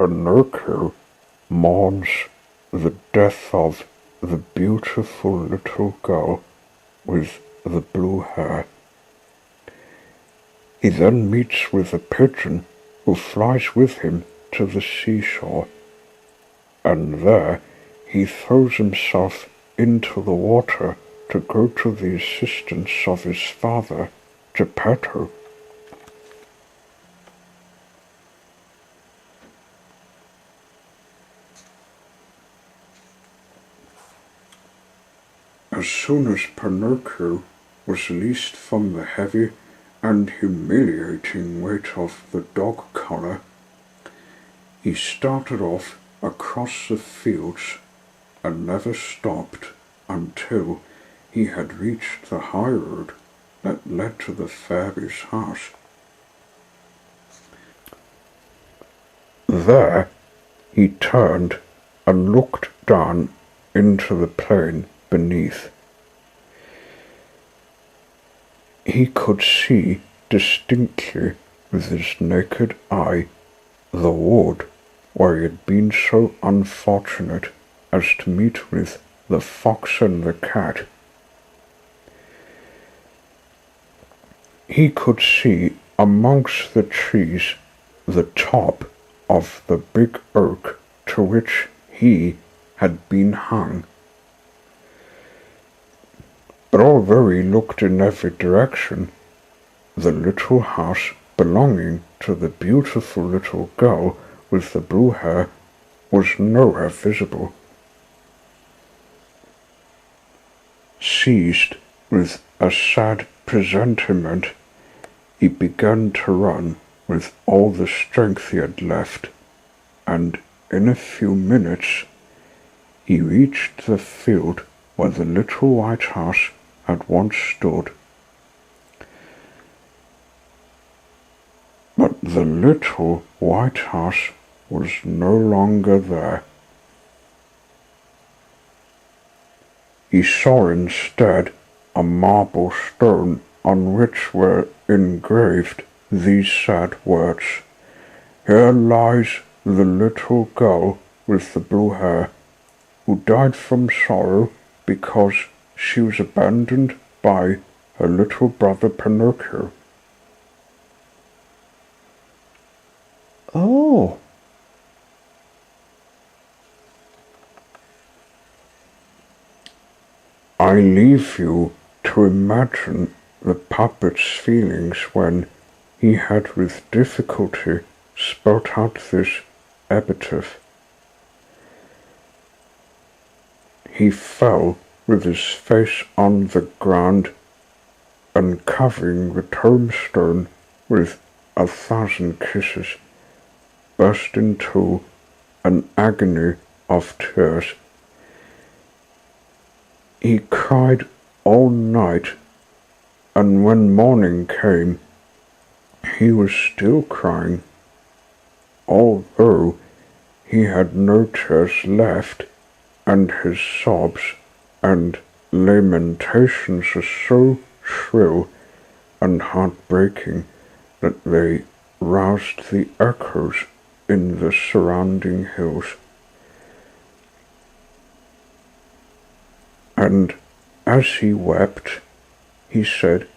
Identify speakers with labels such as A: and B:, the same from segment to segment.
A: Pinocchio mourns the death of the beautiful little girl with the blue hair. He then meets with a pigeon who flies with him to the seashore, and there he throws himself into the water to go to the assistance of his father, Geppetto. As soon as Pinocchio was released from the heavy and humiliating weight of the dog collar, he started off across the fields and never stopped until he had reached the high road that led to the fairy's house. There he turned and looked down into the plain beneath. He could see distinctly with his naked eye the wood where he had been so unfortunate as to meet with the fox and the cat. He could see amongst the trees the top of the big oak to which he had been hung. But although he looked in every direction, the little house belonging to the beautiful little girl with the blue hair was nowhere visible. Seized with a sad presentiment, he began to run with all the strength he had left, and in a few minutes he reached the field where the little white house had once stood. But the little white house was no longer there. He saw instead a marble stone on which were engraved these sad words: "Here lies the little girl with the blue hair, who died from sorrow because she was abandoned by her little brother Pinocchio." Oh! I leave you to imagine the puppet's feelings when he had with difficulty spelt out this epitaph. He fell with his face on the ground, and covering the tombstone with 1,000 kisses, burst into an agony of tears. He cried all night, and when morning came, he was still crying, although he had no tears left, and his sobs and lamentations were so shrill and heartbreaking that they roused the echoes in the surrounding hills. And as he wept, he said,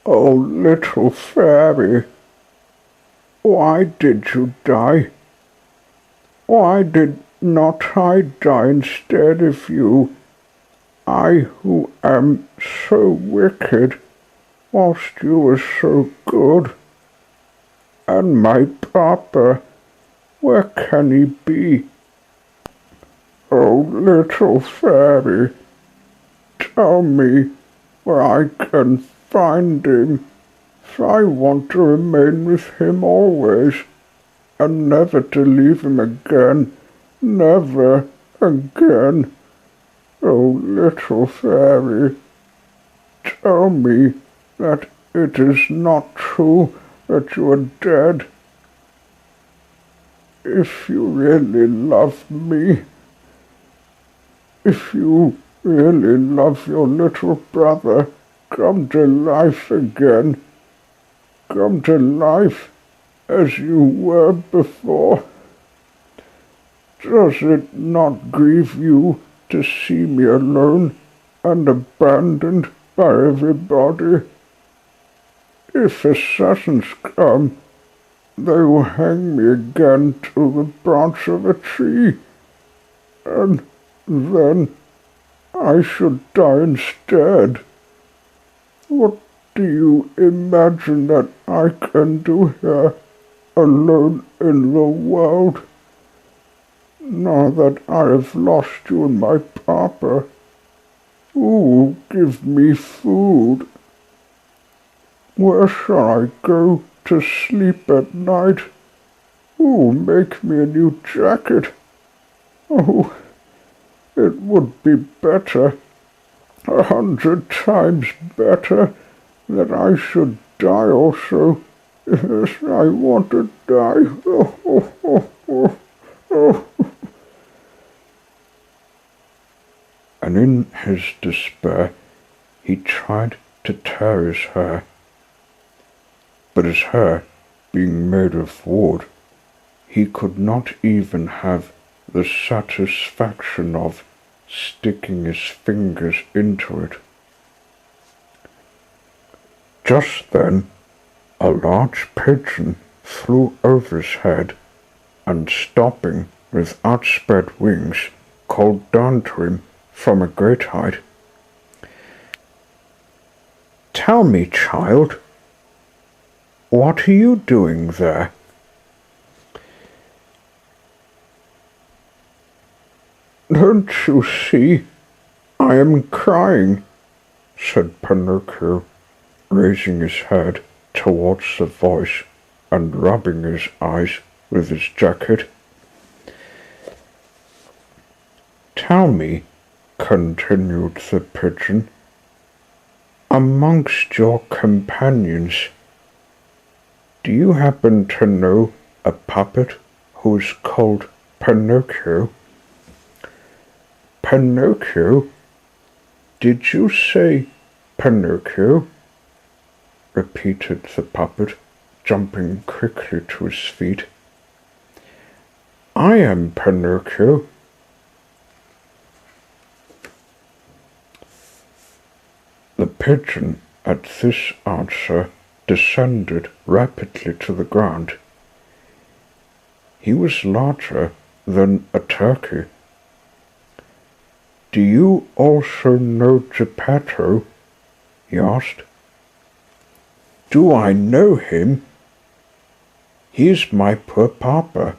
A: "Oh, little fairy, why did you die? Why did not I die instead of you? I who am so wicked, whilst you were so good. And my papa, where can he be? Oh, little fairy, tell me where I can find him, for I want to remain with him always, and never to leave him again, never again. Oh, little fairy, tell me that it is not true that you are dead. If you really love me, if you really love your little brother, come to life again. Come to life as you were before. Does it not grieve you to see me alone and abandoned by everybody? If assassins come, they will hang me again to the branch of a tree, and then I should die instead. What do you imagine that I can do here, alone in the world? Now that I have lost you and my papa, who will give me food? Where shall I go to sleep at night? Who will make me a new jacket? Oh, it would be better, 100 times better, that I should die also. Yes, I want to die. Oh. And in his despair, he tried to tear his hair. But his hair, being made of wood, he could not even have the satisfaction of sticking his fingers into it. Just then, a large pigeon flew over his head, and stopping with outspread wings, called down to him from a great height, "Tell me, child, what are you doing there?" "Don't you see, I am crying," said Pinocchio, raising his head towards the voice and rubbing his eyes with his jacket. "Tell me," continued the pigeon, "amongst your companions, do you happen to know a puppet who is called Pinocchio?" "Pinocchio? Did you say Pinocchio?" repeated the puppet, jumping quickly to his feet. "I am Pinocchio." The pigeon at this answer descended rapidly to the ground. He was larger than a turkey. "Do you also know Geppetto?" he asked. "Do I know him? He is my poor papa.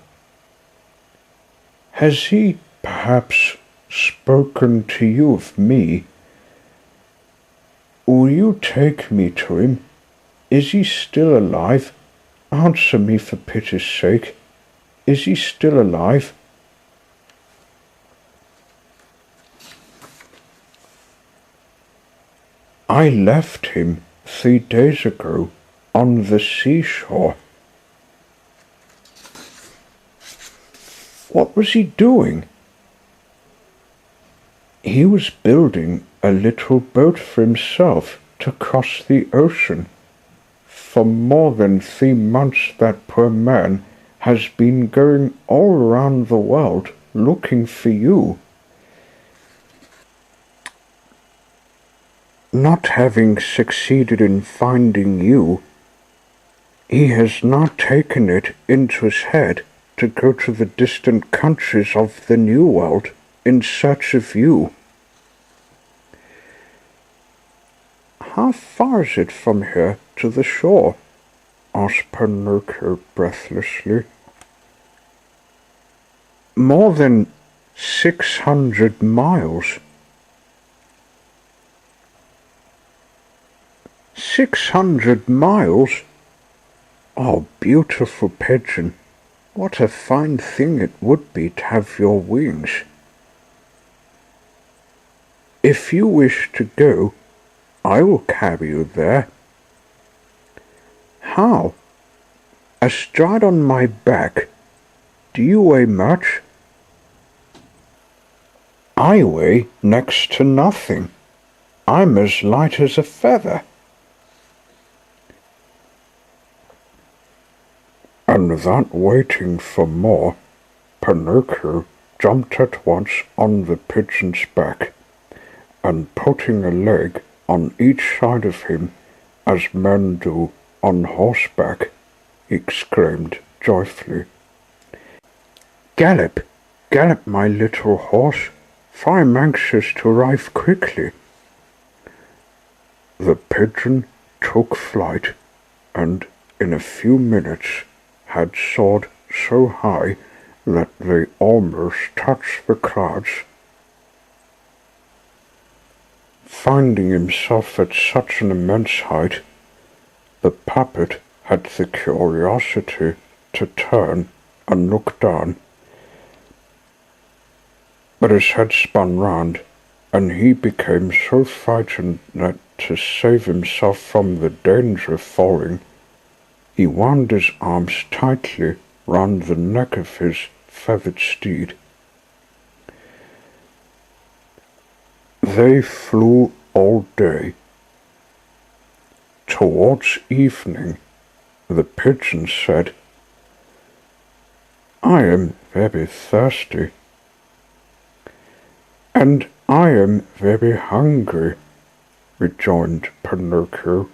A: Has he perhaps spoken to you of me? Will you take me to him? Is he still alive? Answer me for pity's sake. Is he still alive?" "I left him 3 days ago on the seashore." "What was he doing?" "He was building a little boat for himself to cross the ocean. For more than 3 months that poor man has been going all around the world looking for you. Not having succeeded in finding you, he has now taken it into his head to go to the distant countries of the New World in search of you." "How far is it from here to the shore?" asked Pinocchio breathlessly. "More than 600 miles. 600 miles? Oh, beautiful pigeon, what a fine thing it would be to have your wings. If you wish to go, I will carry you there." "How? Astride on my back? Do you weigh much?" "I weigh next to nothing. I'm as light as a feather." and without waiting for more, Pinocchio jumped at once on the pigeon's back, and putting a leg on each side of him, as men do on horseback, exclaimed joyfully, "Gallop, gallop, my little horse, for I am anxious to arrive quickly." The pigeon took flight, and in a few minutes had soared so high that they almost touched the clouds. Finding himself at such an immense height, the puppet had the curiosity to turn and look down, but his head spun round, and he became so frightened that to save himself from the danger of falling, he wound his arms tightly round the neck of his feathered steed. They flew all day. Towards evening, the pigeon said, "I am very thirsty, and I am very hungry," rejoined Pinocchio.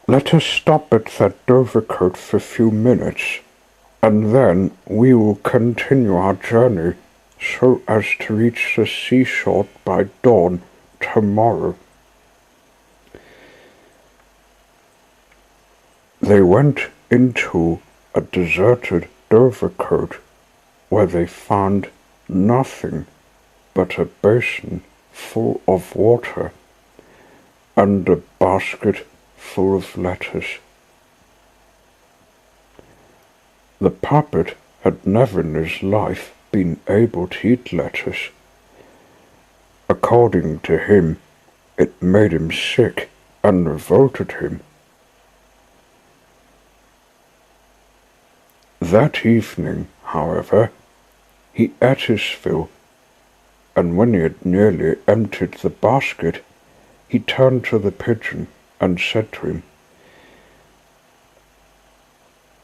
A: "Let us stop at that Dovercote for a few minutes, and then we will continue our journey so as to reach the seashore by dawn tomorrow." They went into a deserted Dovercote, where they found nothing but a basin full of water and a basket full of lettuce. The puppet had never in his life been able to eat lettuce. According to him, it made him sick and revolted him. That evening, however, he ate his fill, and when he had nearly emptied the basket, he turned to the pigeon and said to him,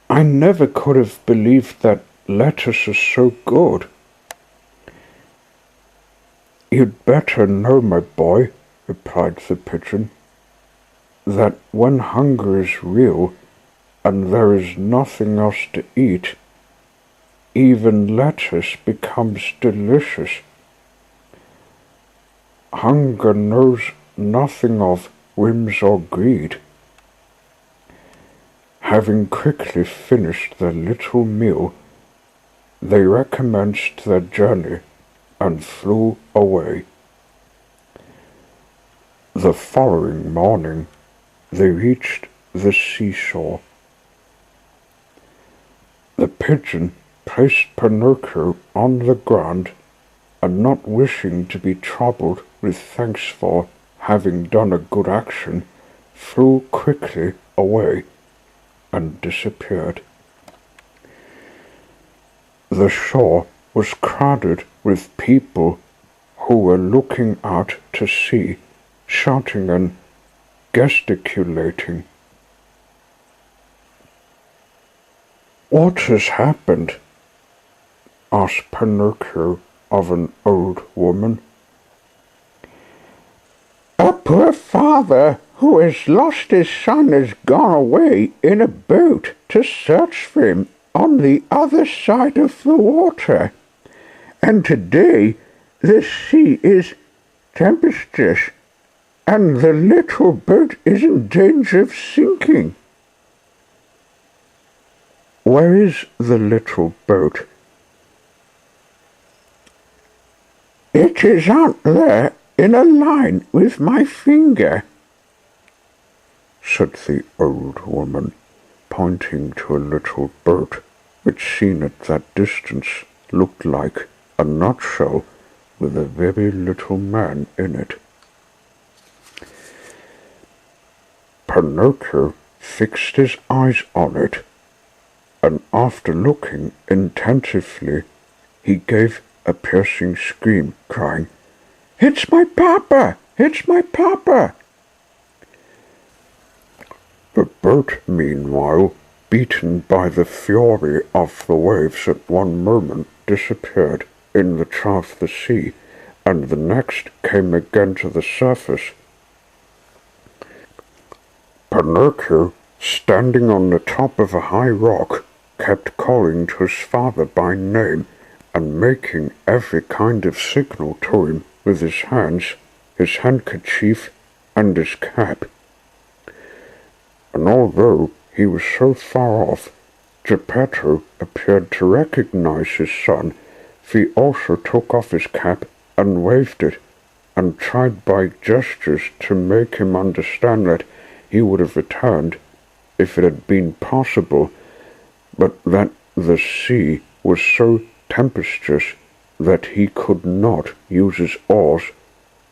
A: "I never could have believed that lettuce is so good." "You'd better know, my boy," replied the pigeon, "that when hunger is real and there is nothing else to eat, even lettuce becomes delicious. Hunger knows nothing of whims or greed." Having quickly finished their little meal, they recommenced their journey and flew away. The following morning they reached the seashore. The pigeon placed Pinocchio on the ground, and not wishing to be troubled with thanks for having done a good action, flew quickly away and disappeared. The shore was crowded with people who were looking out to sea, shouting and gesticulating. "What has happened?" asked Pinocchio of an old woman. "A poor father who has lost his son has gone away in a boat to search for him on the other side of the water, and today the sea is tempestuous, and the little boat is in danger of sinking." "Where is the little boat?" "It is out there in a line with my finger," said the old woman, pointing to a little boat which, seen at that distance, looked like a nutshell with a very little man in it. Pinocchio fixed his eyes on it, and after looking attentively, he gave a piercing scream, crying, "It's my papa! It's my papa!" The boat, meanwhile, beaten by the fury of the waves, at one moment disappeared in the trough of the sea, and the next came again to the surface. Pinocchio, standing on the top of a high rock, kept calling to his father by name and making every kind of signal to him with his hands, his handkerchief, and his cap. And although he was so far off, Geppetto appeared to recognize his son, for he also took off his cap and waved it, and tried by gestures to make him understand that he would have returned if it had been possible, but that the sea was so tempestuous that he could not use his oars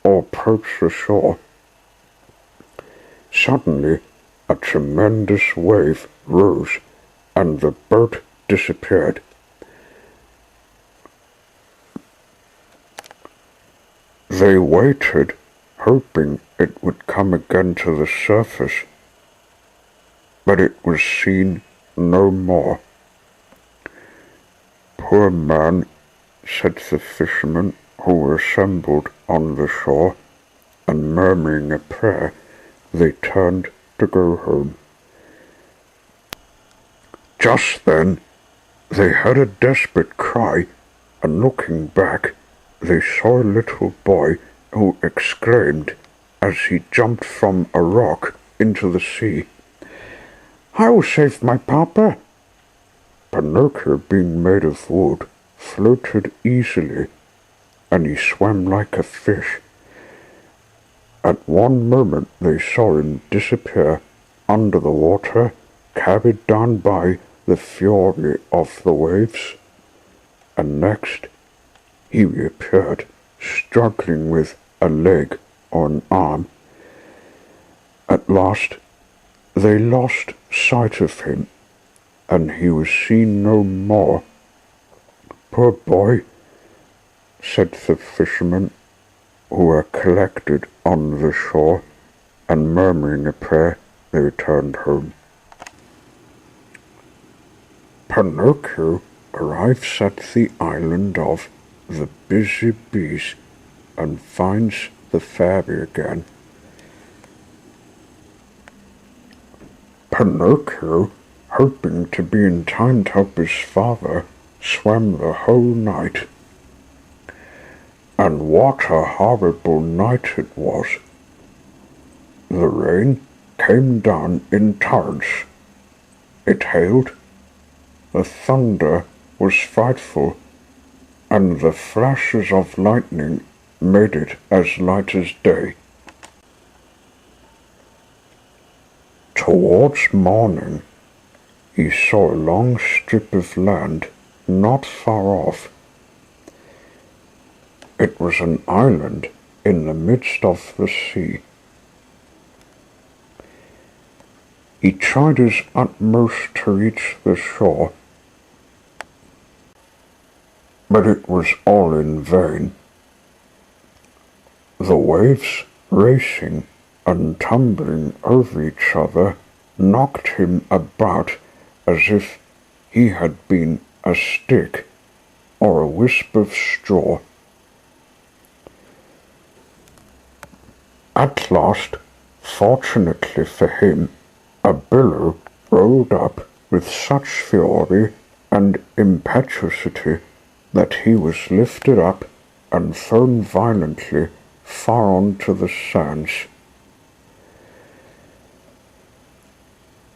A: or approach the shore. Suddenly, a tremendous wave rose, and the boat disappeared. They waited, hoping it would come again to the surface, but it was seen no more. "Poor man," said the fishermen who were assembled on the shore, and murmuring a prayer, they turned to go home. Just then they heard a desperate cry, and looking back, they saw a little boy who exclaimed as he jumped from a rock into the sea, "I will save my papa!" Pinocchio, being made of wood, floated easily, and he swam like a fish. At one moment they saw him disappear under the water, carried down by the fury of the waves, and next he reappeared, struggling with a leg or an arm. At last they lost sight of him, and he was seen no more. "Poor boy," said the fishermen, who were collected on the shore, and murmuring a prayer, they returned home. Pinocchio arrives at the island of the Busy Bees and finds the fairy again. Pinocchio, hoping to be in time to help his father, swam the whole night. And what a horrible night it was! The rain came down in torrents. It hailed, the thunder was frightful, and the flashes of lightning made it as light as day. Towards morning, he saw a long strip of land not far off. It was an island in the midst of the sea. He tried his utmost to reach the shore, but it was all in vain. The waves, racing and tumbling over each other, knocked him about as if he had been a stick or a wisp of straw. At last, fortunately for him, a billow rolled up with such fury and impetuosity that he was lifted up and thrown violently far onto the sands.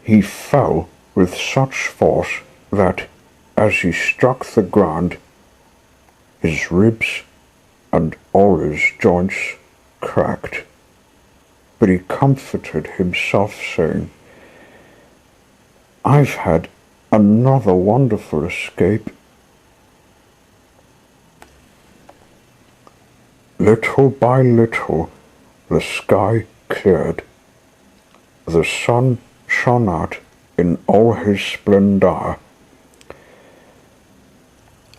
A: He fell with such force that, as he struck the ground, his ribs and all his joints cracked. But he comforted himself, saying, "I've had another wonderful escape." Little by little, the sky cleared. The sun shone out in all his splendor,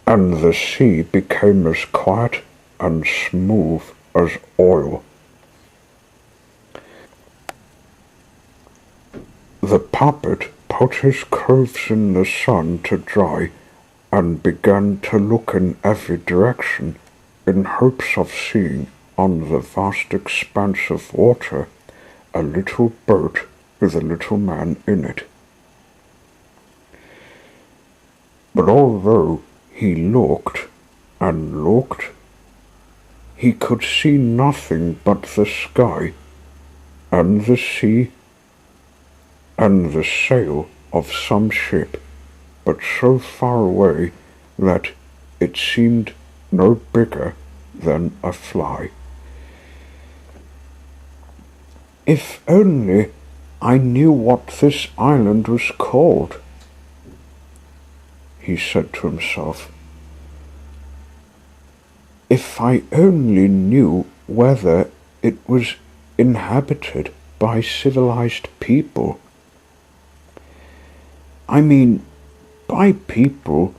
A: and the sea became as quiet and smooth as oil. The puppet put his clothes in the sun to dry and began to look in every direction in hopes of seeing on the vast expanse of water a little boat with a little man in it. But although he looked and looked, he could see nothing but the sky and the sea and the sail of some ship, but so far away that it seemed no bigger than a fly. If only I knew what this island was called, he said to himself. If I only knew whether it was inhabited by civilized people. I mean, by people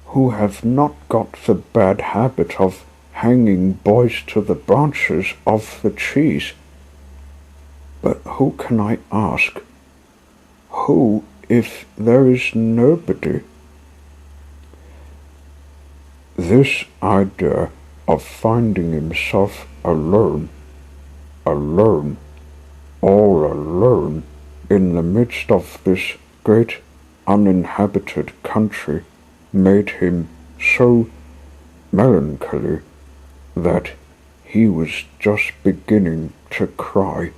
A: who have not got the bad habit of hanging boys to the branches of the trees. But who can I ask? Who, if there is nobody? This idea of finding himself alone, all alone, in the midst of this great uninhabited country, made him so melancholy that he was just beginning to cry.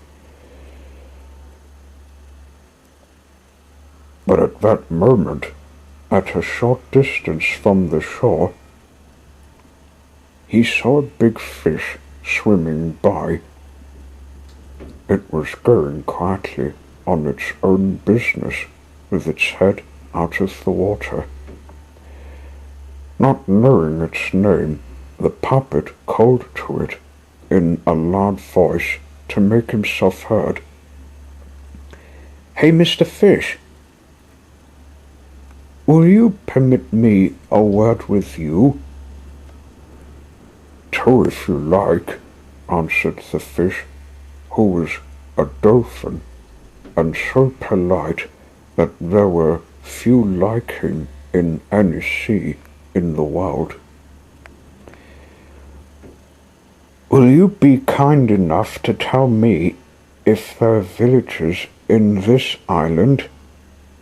A: But at that moment, at a short distance from the shore, he saw a big fish swimming by. It was going quietly on its own business, with its head out of the water. Not knowing its name, the puppet called to it in a loud voice to make himself heard. "Hey, Mr. Fish, will you permit me a word with you?" "So if you like," answered the fish, who was a dolphin, and so polite that there were few like him in any sea in the world. "Will you be kind enough to tell me if there are villages in this island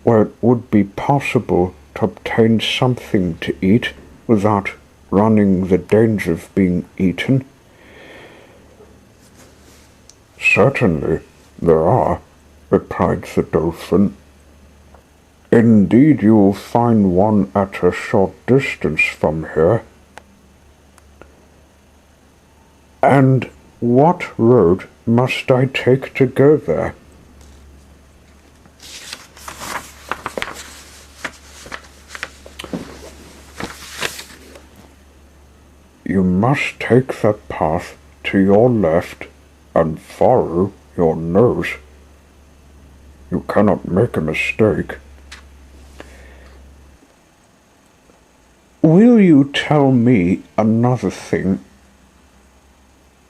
A: where it would be possible to obtain something to eat without running the danger of being eaten?" "Certainly there are," replied the dolphin. "Indeed, you will find one at a short distance from here." "And what road must I take to go there?" "You must take the path to your left and follow your nose. You cannot make a mistake." "Will you tell me another thing?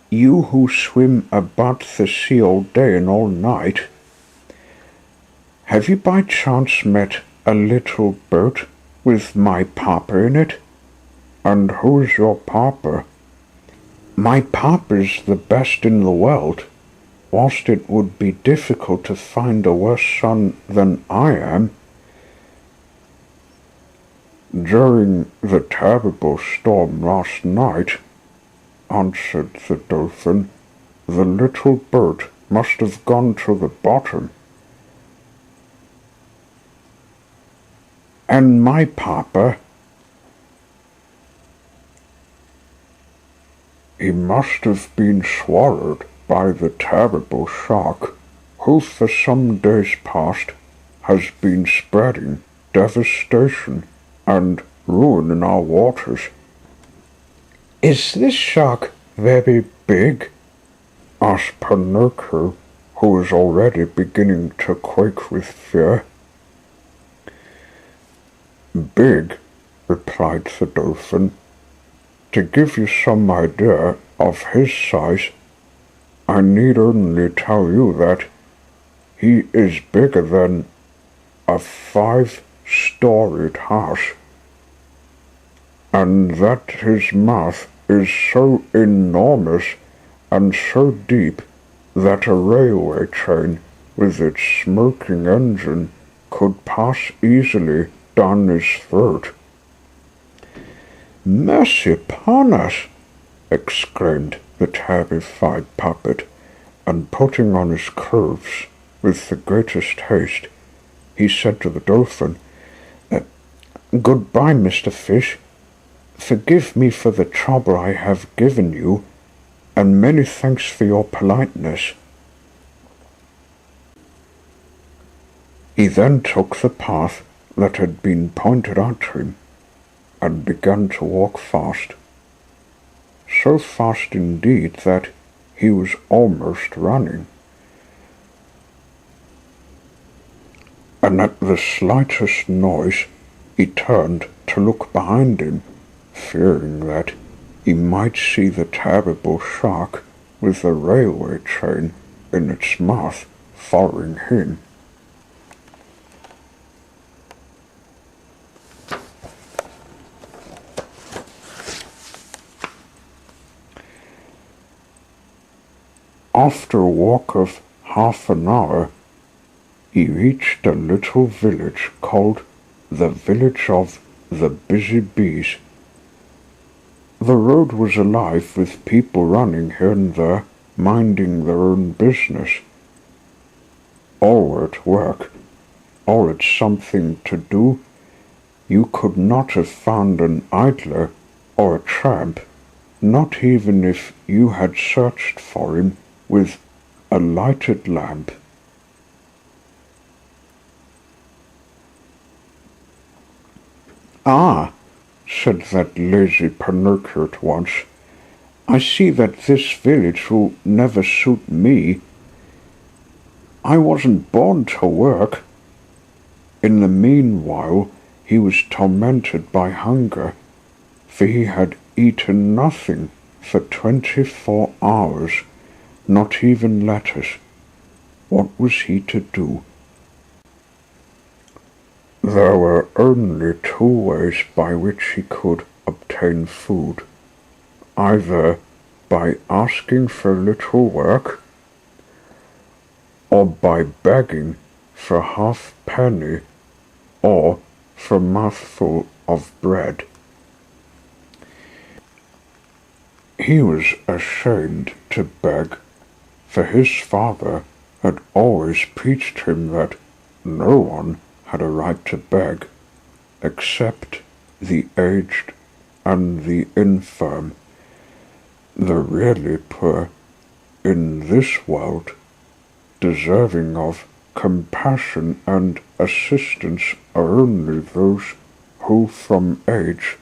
A: You who swim about the sea all day and all night, have you by chance met a little boat with my papa in it?" "And who's your papa?" "My papa's the best in the world, whilst it would be difficult to find a worse son than I am." "During the terrible storm last night," answered the dolphin, "the little boat must have gone to the bottom." "And my papa?" "He must have been swallowed by the terrible shark, who for some days past has been spreading devastation and ruin in our waters." "Is this shark very big?" asked Pinocchio, who was already beginning to quake with fear. "Big," replied the dolphin. "To give you some idea of his size, I need only tell you that He is bigger than a 5-storied house, and that his mouth is so enormous and so deep that a railway train with its smoking engine could pass easily down his throat." "Mercy upon us!" exclaimed the terrified puppet, and putting on his clothes with the greatest haste, he said to the dolphin, "Goodbye, Mr. Fish. Forgive me for the trouble I have given you, and many thanks for your politeness." He then took the path that had been pointed out to him, and began to walk fast, so fast indeed that he was almost running. And at the slightest noise he turned to look behind him, fearing that he might see the terrible shark with the railway train in its mouth following him. After a walk of half an hour, he reached a little village called the Village of the Busy Bees. The road was alive with people running here and there, minding their own business. All were at work, all had something to do. You could not have found an idler or a tramp, not even if you had searched for him with a lighted lamp. "Ah," said that lazy Pinocchio at once, "I see that this village will never suit me. I wasn't born to work." In the meanwhile he was tormented by hunger, for he had eaten nothing for 24 hours, not even lettuce. What was he to do? There were only 2 ways by which he could obtain food, either by asking for a little work, or by begging for a halfpenny, or for a mouthful of bread. He was ashamed to beg, for his father had always preached him that no one had a right to beg, except the aged and the infirm. The really poor in this world, deserving of compassion and assistance, are only those who from age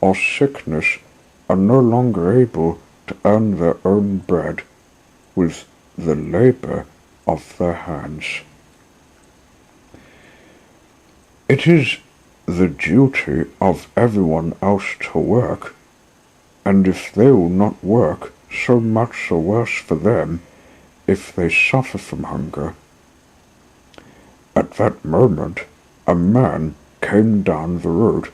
A: or sickness are no longer able to earn their own bread with the labor of their hands. It is the duty of everyone else to work, and if they will not work, so much the worse for them if they suffer from hunger. At that moment a man came down the road,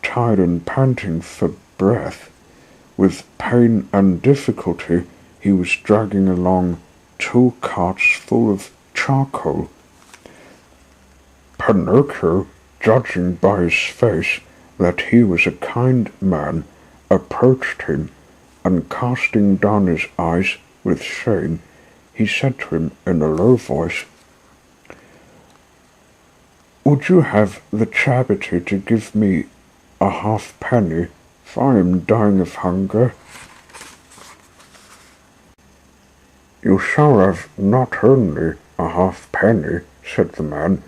A: tired and panting for breath. With pain and difficulty he was dragging along 2 carts full of charcoal. Pinocchio, judging by his face that he was a kind man, approached him, and casting down his eyes with shame, he said to him in a low voice, "Would you have the charity to give me a halfpenny, for I am dying of hunger?" "You shall have not only a halfpenny," said the man,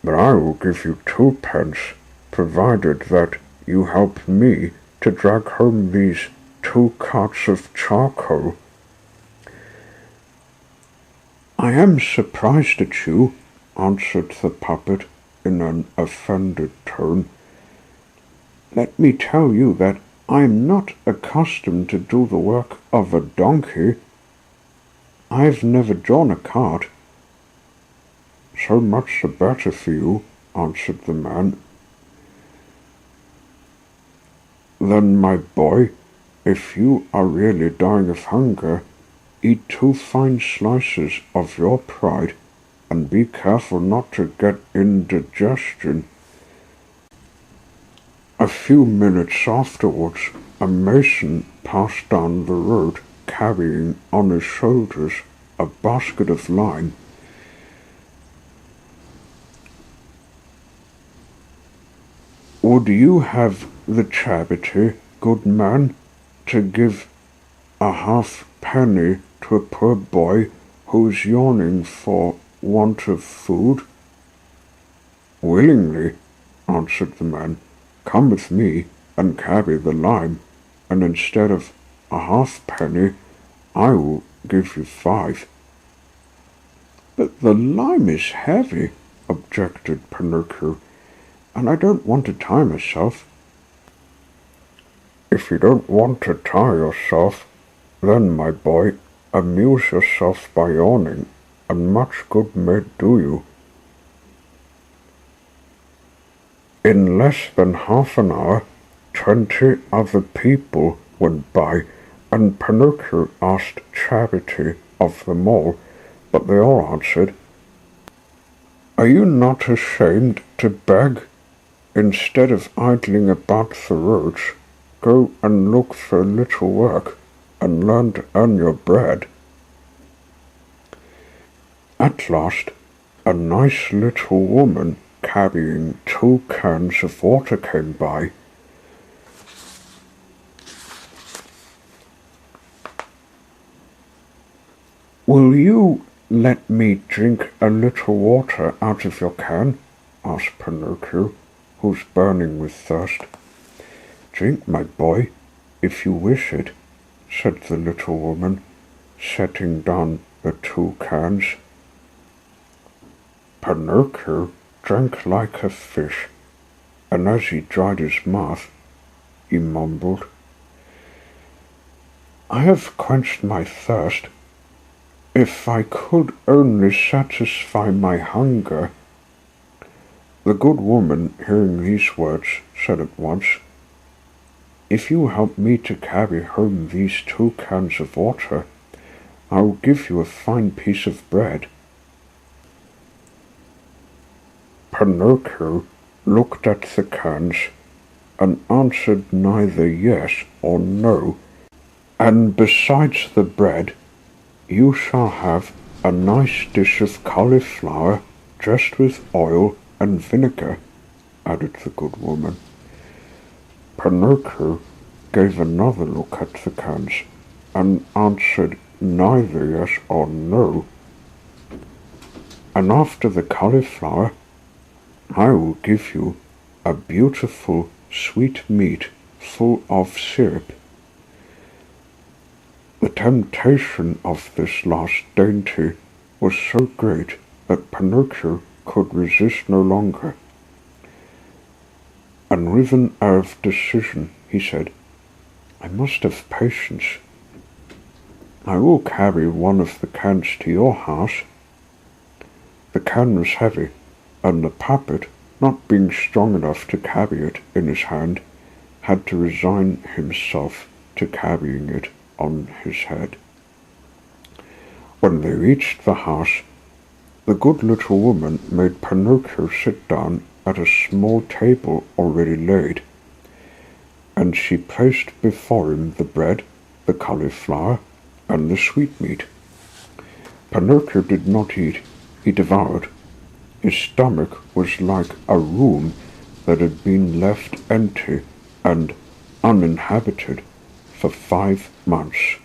A: "but I will give you 2 pence, provided that you help me to drag home these 2 carts of charcoal." "I am surprised at you," answered the puppet in an offended tone. "Let me tell you that I am not accustomed to do the work of a donkey. I have never drawn a cart, so much the better for you, answered the man. Then, my boy, if you are really dying of hunger, eat 2 fine slices of your pride, and be careful not to get indigestion. A few minutes afterwards, a mason passed down the road carrying on his shoulders a basket of lime. Would you have the charity, good man, to give a halfpenny to a poor boy who is yawning for want of food? Willingly, answered the man. Come with me and carry the lime, and instead of a halfpenny, I will give you 5. But the lime is heavy, objected Pinocchio, and I don't want to tie myself. If you don't want to tie yourself, then, my boy, amuse yourself by yawning, and much good may it do you. In less than half an hour, 20 other people went by, and Pinocchio asked charity of them all, but they all answered, Are you not ashamed to beg? Instead of idling about the roads, go and look for a little work, and learn to earn your bread. At last, a nice little woman carrying 2 cans of water came by. Will you let me drink a little water out of your can? Asked Pinocchio, who was burning with thirst. Drink, my boy, if you wish it, said the little woman, setting down the 2 cans. Pinocchio drank like a fish, and as he dried his mouth, he mumbled, I have quenched my thirst. If I could only satisfy my hunger. The good woman, hearing these words, said at once, If you help me to carry home these 2 cans of water, I will give you a fine piece of bread. Pinocchio looked at the cans and answered neither yes or no, and besides the bread, you shall have a nice dish of cauliflower dressed with oil and vinegar, added the good woman. Pinocchio gave another look at the cans and answered neither yes or no. And after the cauliflower, I will give you a beautiful sweet meat full of syrup. The temptation of this last dainty was so great that Pinocchio could resist no longer, and with an air of decision he said, I must have patience. I will carry one of the cans to your house. The can was heavy, and the puppet, not being strong enough to carry it in his hand, had to resign himself to carrying it on his head. When they reached the house, the good little woman made Pinocchio sit down at a small table already laid, and she placed before him the bread, the cauliflower, and the sweetmeat. Pinocchio did not eat, he devoured. His stomach was like a room that had been left empty and uninhabited for 5 months.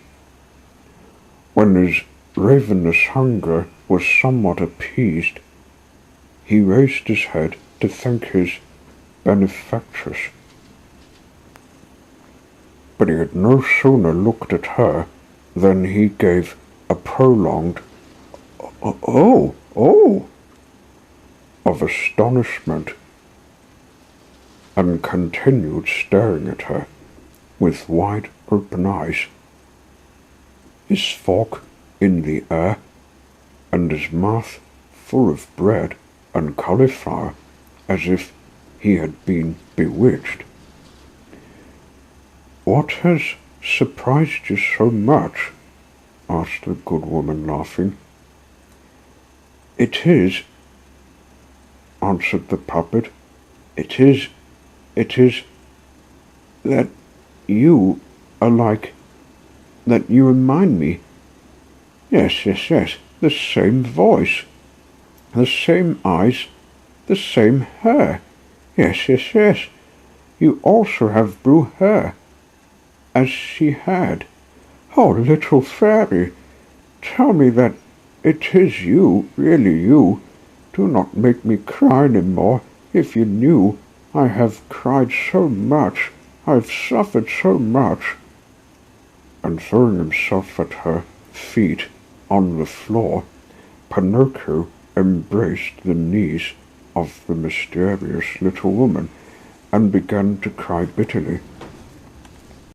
A: When his ravenous hunger was somewhat appeased, he raised his head to thank his benefactress. But he had no sooner looked at her than he gave a prolonged "Oh, oh!" of astonishment, and continued staring at her with wide open eyes, his fork in the air and his mouth full of bread and cauliflower, as if he had been bewitched. "What has surprised you so much?" asked the good woman, laughing. "It is," answered the puppet, it is that you are like, that you remind me. Yes, the same voice, the same eyes, the same hair. Yes. You also have blue hair, as she had. Oh, little fairy, tell me that it is you, really you. Do not make me cry any more. If you knew, I have cried so much, I have suffered so much." And throwing himself at her feet on the floor, Pinocchio embraced the knees of the mysterious little woman and began to cry bitterly.